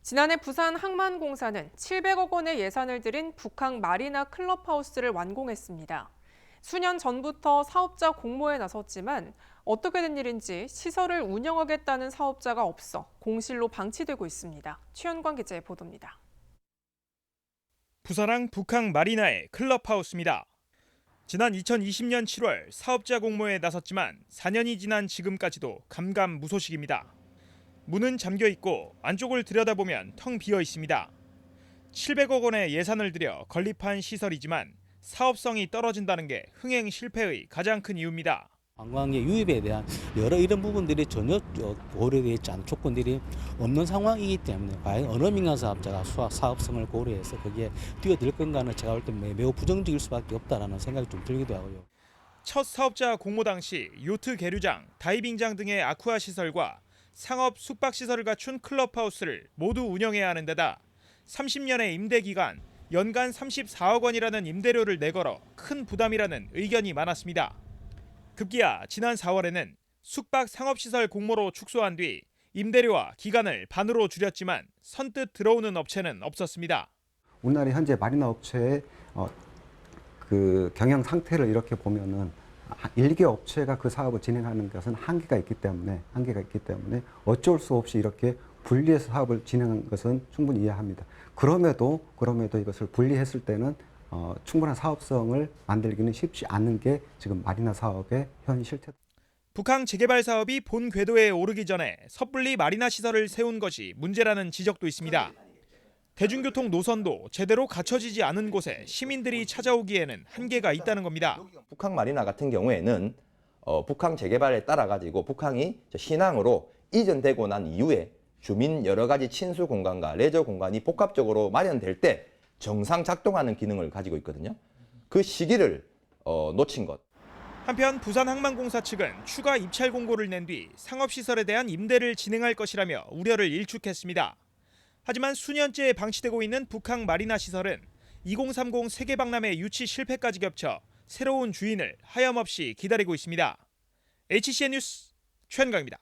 지난해 부산 항만공사는 700억 원의 예산을 들인 북항 마리나 클럽하우스를 완공했습니다. 수년 전부터 사업자 공모에 나섰지만 어떻게 된 일인지 시설을 운영하겠다는 사업자가 없어 공실로 방치되고 있습니다. 최현광 기자의 보도입니다. 부산항 북항 마리나의 클럽하우스입니다. 지난 2020년 7월 사업자 공모에 나섰지만 4년이 지난 지금까지도 감감무소식입니다. 문은 잠겨 있고 안쪽을 들여다보면 텅 비어 있습니다. 700억 원의 예산을 들여 건립한 시설이지만 사업성이 떨어진다는 게 흥행 실패의 가장 큰 이유입니다. 관광의 유입에 대한 여러 이런 부분들이 전혀 고려되어 있지 않은 조건들이 없는 상황이기 때문에 과연 어느 민간 사업자가 사업성을 고려해서 거기에 뛰어들 건가는 제가 볼 때 매우 부정적일 수밖에 없다라는 생각이 좀 들기도 하고요. 첫 사업자 공모 당시 요트 계류장, 다이빙장 등의 아쿠아 시설과 상업 숙박 시설을 갖춘 클럽하우스를 모두 운영해야 하는 데다 30년의 임대 기간, 연간 34억 원이라는 임대료를 내걸어 큰 부담이라는 의견이 많았습니다. 급기야 지난 4월에는 숙박 상업시설 공모로 축소한 뒤 임대료와 기간을 반으로 줄였지만 선뜻 들어오는 업체는 없었습니다. 우리나라 현재 마리나 업체의 그 경영 상태를 이렇게 보면은 일개 업체가 그 사업을 진행하는 것은 한계가 있기 때문에 어쩔 수 없이 이렇게 분리해서 사업을 진행한 것은 충분히 이해합니다. 그럼에도 이것을 분리했을 때는 충분한 사업성을 만들기는 쉽지 않은 게 지금 마리나 사업의 현 실태. 북항 재개발 사업이 본 궤도에 오르기 전에 섣불리 마리나 시설을 세운 것이 문제라는 지적도 있습니다. 대중교통 노선도 제대로 갖춰지지 않은 곳에 시민들이 찾아오기에는 한계가 있다는 겁니다. 북항 마리나 같은 경우에는 북항 재개발에 따라 가지고 북항이 신항으로 이전되고 난 이후에 주민 여러 가지 친수 공간과 레저 공간이 복합적으로 마련될 때 정상 작동하는 기능을 가지고 있거든요. 그 시기를 놓친 것. 한편 부산항만공사 측은 추가 입찰 공고를 낸 뒤 상업시설에 대한 임대를 진행할 것이라며 우려를 일축했습니다. 하지만 수년째 방치되고 있는 북항 마리나 시설은 2030 세계박람회 유치 실패까지 겹쳐 새로운 주인을 하염없이 기다리고 있습니다. HCN 뉴스 최현강입니다.